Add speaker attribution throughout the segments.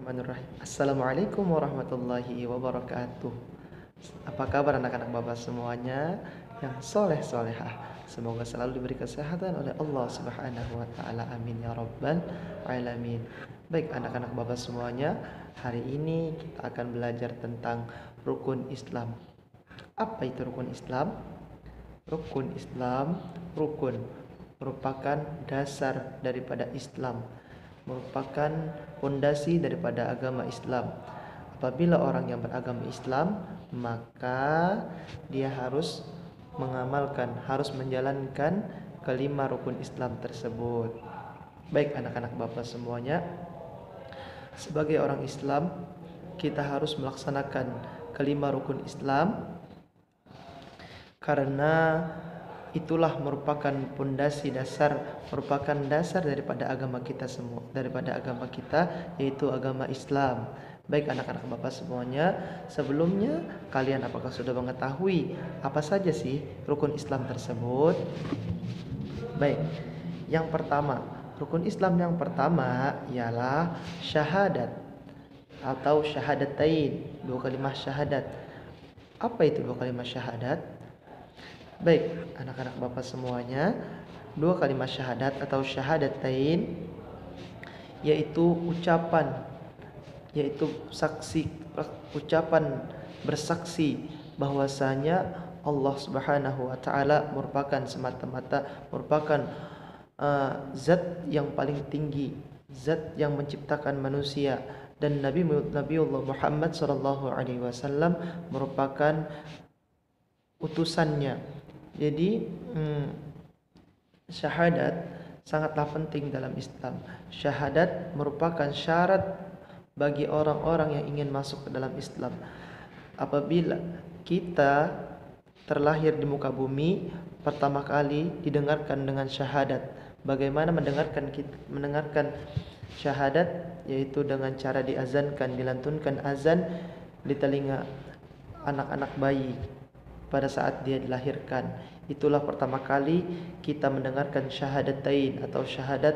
Speaker 1: Bismillahirrahmanirrahim. Assalamualaikum warahmatullahi wabarakatuh. Apa kabar anak-anak Bapak semuanya yang soleh solehah? Semoga selalu diberi kesehatan oleh Allah Subhanahu wa taala. Amin ya rabbal alamin. Baik anak-anak Bapak semuanya, hari ini kita akan belajar tentang rukun Islam. Apa itu rukun Islam? Rukun merupakan dasar daripada Islam, merupakan fondasi daripada agama Islam. Apabila orang yang beragama Islam, maka dia harus mengamalkan, harus menjalankan kelima rukun Islam tersebut. Baik anak-anak Bapak semuanya, sebagai orang Islam, kita harus melaksanakan kelima rukun Islam karena itulah merupakan pondasi dasar, merupakan dasar daripada agama kita semua, daripada agama kita, yaitu agama Islam. Baik anak-anak Bapak semuanya, sebelumnya kalian apakah sudah mengetahui apa saja sih rukun Islam tersebut? Baik, yang pertama, rukun Islam yang pertama ialah syahadat atau syahadatain, dua kalimat syahadat. Apa itu dua kalimat syahadat? Baik, anak-anak Bapak semuanya, dua kalimat syahadat atau syahadatain yaitu ucapan bersaksi bahwasanya Allah Subhanahu wa taala merupakan semata-mata merupakan zat yang paling tinggi, zat yang menciptakan manusia, dan Nabiullah Muhammad sallallahu alaihi wasallam merupakan utusannya. Jadi syahadat sangatlah penting dalam Islam. Syahadat merupakan syarat bagi orang-orang yang ingin masuk ke dalam Islam. Apabila kita terlahir di muka bumi, pertama kali didengarkan dengan syahadat. Bagaimana mendengarkan syahadat? Yaitu dengan cara diazankan, dilantunkan azan di telinga anak-anak bayi pada saat dia dilahirkan. Itulah pertama kali kita mendengarkan syahadatain atau syahadat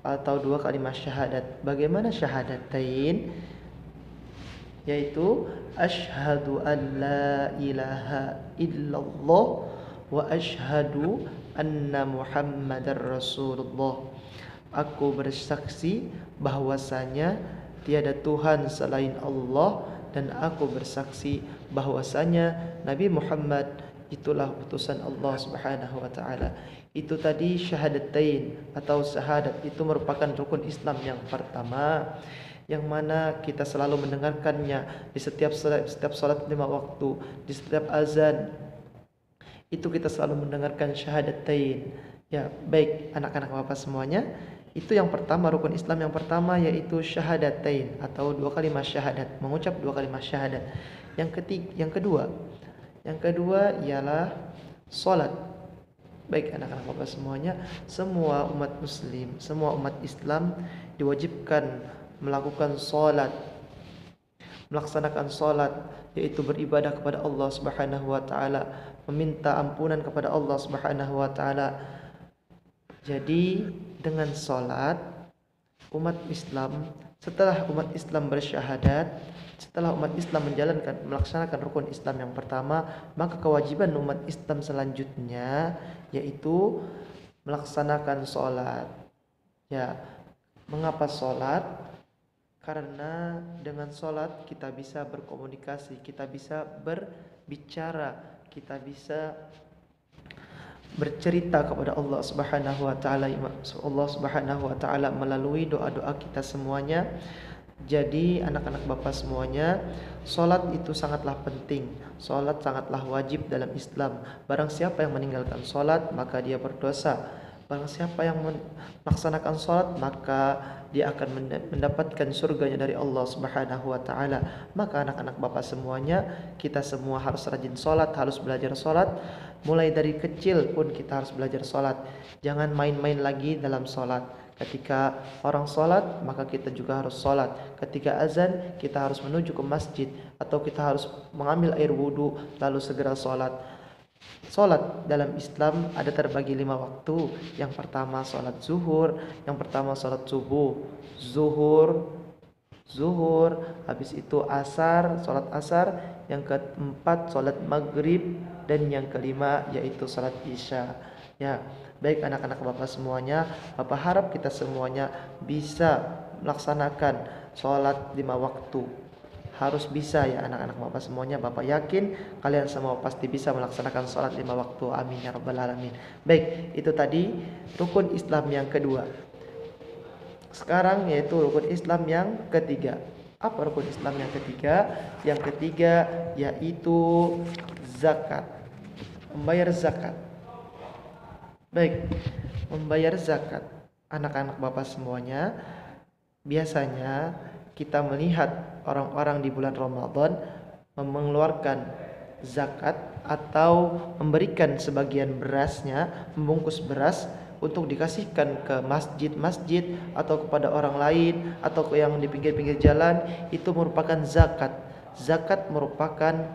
Speaker 1: atau dua kalimat syahadat. Bagaimana syahadatain? Yaitu asyhadu an la ilaha illallah wa asyhadu anna muhammadar rasulullah. Aku bersaksi bahwasanya tiada Tuhan selain Allah, dan aku bersaksi bahwasanya Nabi Muhammad itulah utusan Allah Subhanahu wa taala. Itu tadi syahadatain atau syahadat, itu merupakan rukun Islam yang pertama, yang mana kita selalu mendengarkannya di setiap salat 5 waktu, di setiap azan. Itu kita selalu mendengarkan syahadatain. Ya, baik anak-anak Bapak semuanya, itu yang pertama, rukun Islam yang pertama yaitu syahadatain atau dua kalimat syahadat, mengucap dua kalimat syahadat. Yang kedua ialah salat. Baik anak-anak Bapak semuanya, semua umat muslim, semua umat Islam diwajibkan melakukan salat, melaksanakan salat, yaitu beribadah kepada Allah Subhanahu wa taala, meminta ampunan kepada Allah Subhanahu wa taala. Jadi dengan salat, setelah umat Islam bersyahadat, setelah umat Islam melaksanakan rukun Islam yang pertama, maka kewajiban umat Islam selanjutnya yaitu melaksanakan salat. Ya, mengapa salat? Karena dengan salat kita bisa berkomunikasi, kita bisa berbicara, kita bisa bercerita kepada Allah Subhanahu wa taala, Allah Subhanahu wa taala melalui doa-doa kita semuanya. Jadi anak-anak Bapak semuanya, salat itu sangatlah penting. Salat sangatlah wajib dalam Islam. Barang siapa yang meninggalkan salat, maka dia berdosa. Barang siapa yang melaksanakan salat, maka dia akan mendapatkan surganya dari Allah Subhanahu wa taala. Maka anak-anak Bapak semuanya, kita semua harus rajin salat, harus belajar salat. Mulai dari kecil pun kita harus belajar salat. Jangan main-main lagi dalam salat. Ketika orang salat, maka kita juga harus salat. Ketika azan, kita harus menuju ke masjid atau kita harus mengambil air wudu lalu segera salat. Salat dalam Islam ada terbagi 5 waktu. Yang pertama salat zuhur, yang pertama salat subuh. Zuhur zuhur, habis itu asar, sholat asar, yang keempat sholat maghrib, dan yang kelima yaitu sholat isya. Ya, baik anak-anak Bapak semuanya, Bapak harap kita semuanya bisa melaksanakan sholat 5 waktu. Harus bisa ya anak-anak Bapak semuanya. Bapak yakin kalian semua pasti bisa melaksanakan sholat 5 waktu. Amin ya rabbal alamin. Baik, itu tadi rukun Islam yang kedua. Sekarang yaitu rukun Islam yang ketiga. Apa rukun Islam yang ketiga? Yang ketiga yaitu zakat. Membayar zakat. Baik, membayar zakat. Anak-anak Bapak semuanya, biasanya kita melihat orang-orang di bulan Ramadan mengeluarkan zakat atau memberikan sebagian berasnya, membungkus beras untuk dikasihkan ke masjid-masjid atau kepada orang lain atau ke yang di pinggir-pinggir jalan. Itu merupakan zakat. Zakat merupakan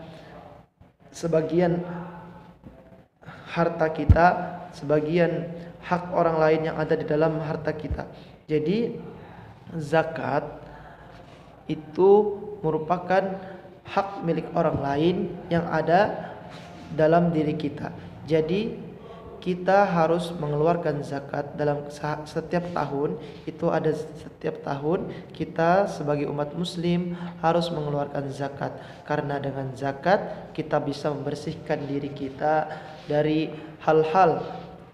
Speaker 1: sebagian harta kita, sebagian hak orang lain yang ada di dalam harta kita. Jadi zakat itu merupakan hak milik orang lain yang ada dalam diri kita. Jadi kita harus mengeluarkan zakat dalam setiap tahun. Itu ada setiap tahun kita sebagai umat muslim harus mengeluarkan zakat, karena dengan zakat kita bisa membersihkan diri kita dari hal-hal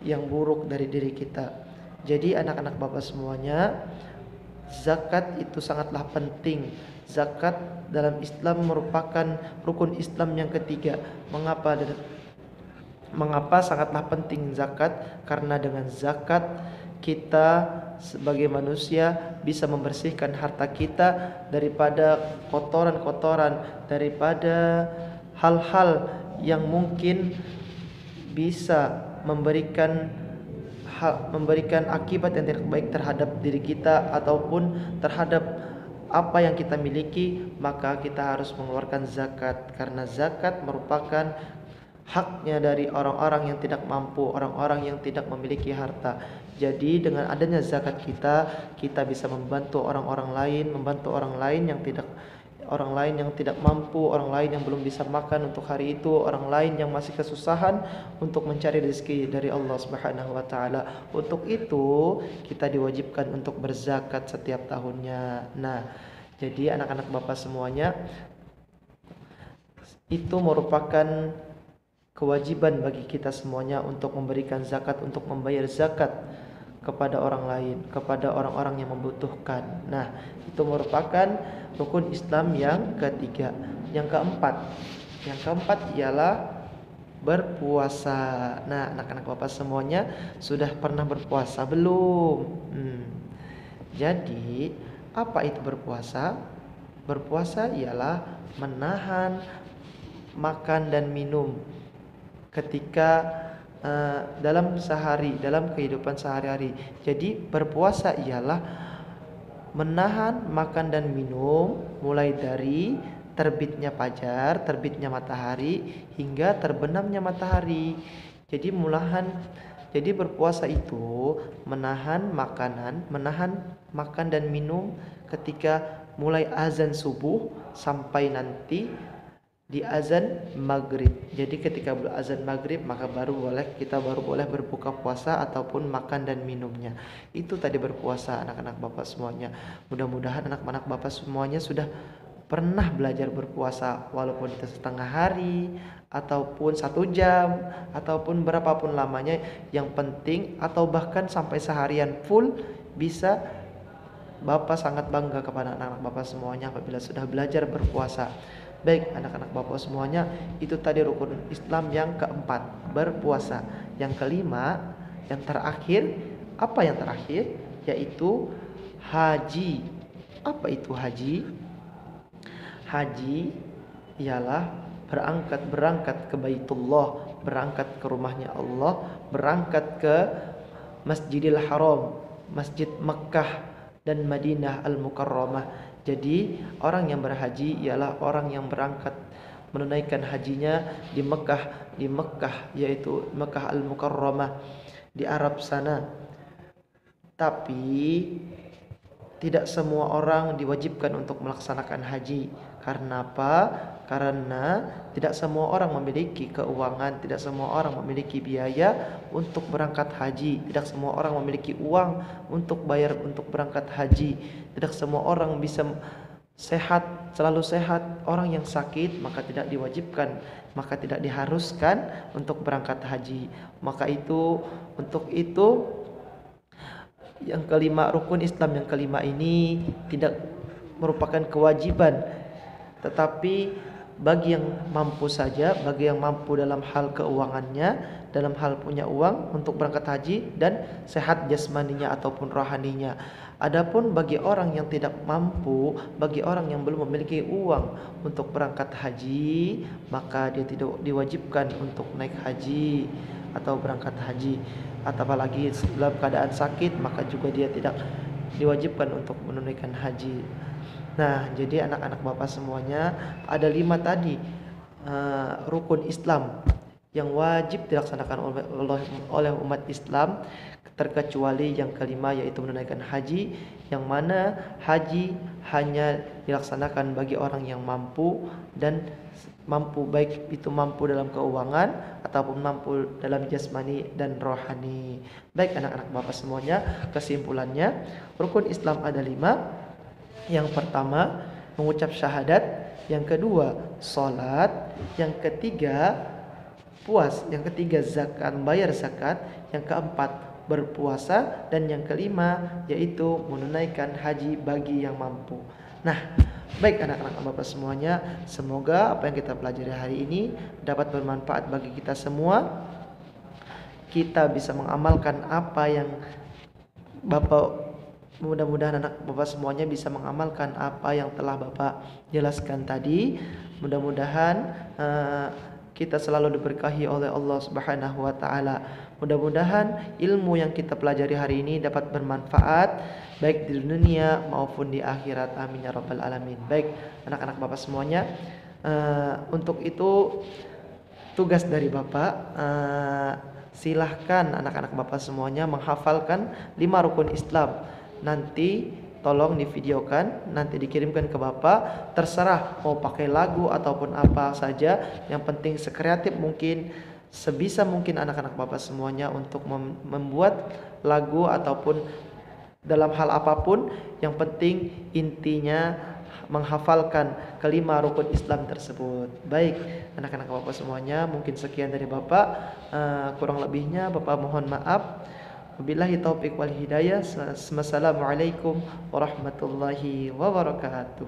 Speaker 1: yang buruk dari diri kita. Jadi anak-anak Bapak semuanya, zakat itu sangatlah penting. Zakat dalam Islam merupakan rukun Islam yang ketiga. Mengapa sangatlah penting zakat? Karena dengan zakat kita sebagai manusia bisa membersihkan harta kita daripada kotoran-kotoran, daripada hal-hal yang mungkin bisa memberikan akibat yang tidak baik terhadap diri kita ataupun terhadap apa yang kita miliki. Maka kita harus mengeluarkan zakat, karena zakat merupakan haknya dari orang-orang yang tidak mampu, orang-orang yang tidak memiliki harta. Jadi dengan adanya zakat kita bisa membantu orang-orang lain, membantu orang lain yang tidak mampu, orang lain yang belum bisa makan untuk hari itu, orang lain yang masih kesusahan untuk mencari rezeki dari Allah Subhanahu wa taala. Untuk itu kita diwajibkan untuk berzakat setiap tahunnya. Nah, jadi anak-anak Bapak semuanya, itu merupakan kewajiban bagi kita semuanya untuk memberikan zakat, untuk membayar zakat kepada orang lain, kepada orang-orang yang membutuhkan. Nah, itu merupakan rukun Islam yang ketiga. Yang keempat ialah berpuasa. Nah, anak-anak Bapak semuanya sudah pernah berpuasa belum? Jadi, apa itu berpuasa? Berpuasa ialah menahan makan dan minum ketika dalam kehidupan sehari-hari. Jadi berpuasa ialah menahan makan dan minum mulai dari terbitnya fajar, terbitnya matahari hingga terbenamnya matahari. Jadi berpuasa itu menahan makan dan minum ketika mulai azan subuh sampai nanti di azan maghrib. Jadi ketika azan maghrib maka kita baru boleh berbuka puasa ataupun makan dan minumnya. Itu tadi berpuasa anak-anak Bapak semuanya. Mudah-mudahan anak-anak Bapak semuanya sudah pernah belajar berpuasa, walaupun itu setengah hari ataupun 1 jam ataupun berapapun lamanya. Yang penting atau bahkan sampai seharian full bisa. Bapak sangat bangga kepada anak-anak Bapak semuanya apabila sudah belajar berpuasa. Baik anak-anak Bapak semuanya, itu tadi rukun Islam yang keempat, berpuasa. Yang kelima, yang terakhir, apa yang terakhir? Yaitu haji. Apa itu haji? Haji ialah berangkat ke Baitullah, berangkat ke rumahnya Allah, berangkat ke Masjidil Haram, Masjid Mekah dan Madinah Al-Mukarramah. Jadi orang yang berhaji ialah orang yang berangkat menunaikan hajinya di Mekah, yaitu Mekah Al-Mukarramah di Arab sana. Tapi tidak semua orang diwajibkan untuk melaksanakan haji. Karena apa? Karena tidak semua orang memiliki keuangan, tidak semua orang memiliki biaya untuk berangkat haji, tidak semua orang memiliki uang untuk bayar untuk berangkat haji, tidak semua orang bisa sehat, selalu sehat. Orang yang sakit maka tidak diwajibkan, maka tidak diharuskan untuk berangkat haji. Maka itu, untuk itu yang kelima, rukun Islam yang kelima ini tidak merupakan kewajiban, tetapi bagi yang mampu saja, bagi yang mampu dalam hal keuangannya, dalam hal punya uang untuk berangkat haji dan sehat jasmaninya ataupun rohaninya. Adapun bagi orang yang tidak mampu, bagi orang yang belum memiliki uang untuk berangkat haji, maka dia tidak diwajibkan untuk naik haji atau berangkat haji. Atau apalagi dalam keadaan sakit, maka juga dia tidak diwajibkan untuk menunaikan haji. Nah, jadi anak-anak Bapak semuanya, ada 5 tadi rukun Islam yang wajib dilaksanakan oleh umat Islam, terkecuali yang kelima, yaitu menunaikan haji, yang mana haji hanya dilaksanakan bagi orang yang mampu, dan mampu baik itu mampu dalam keuangan ataupun mampu dalam jasmani dan rohani. Baik anak-anak Bapak semuanya, kesimpulannya rukun Islam ada 5. Yang pertama mengucap syahadat, yang kedua salat, yang ketiga puas, yang ketiga zakat, membayar zakat, yang keempat berpuasa, dan yang kelima yaitu menunaikan haji bagi yang mampu. Nah, baik anak-anak Bapak semuanya, semoga apa yang kita pelajari hari ini dapat bermanfaat bagi kita semua. Kita bisa mengamalkan apa yang Bapak, mudah-mudahan anak Bapak semuanya bisa mengamalkan apa yang telah Bapak jelaskan tadi. Mudah-mudahan kita selalu diberkahi oleh Allah Subhanahu wa taala. Mudah-mudahan ilmu yang kita pelajari hari ini dapat bermanfaat baik di dunia maupun di akhirat. Amin ya rabbal alamin. Baik anak-anak Bapak semuanya, untuk itu tugas dari Bapak, silahkan anak-anak Bapak semuanya menghafalkan 5 rukun Islam. Nanti tolong divideokan, nanti dikirimkan ke Bapak. Terserah mau pakai lagu ataupun apa saja, yang penting sekreatif mungkin, sebisa mungkin anak-anak Bapak semuanya untuk membuat lagu ataupun dalam hal apapun. Yang penting intinya menghafalkan kelima rukun Islam tersebut. Baik anak-anak Bapak semuanya, mungkin sekian dari Bapak. Kurang lebihnya Bapak mohon maaf. Wabillahi taufiq wal hidayah. Wassalamualaikum warahmatullahi wabarakatuh.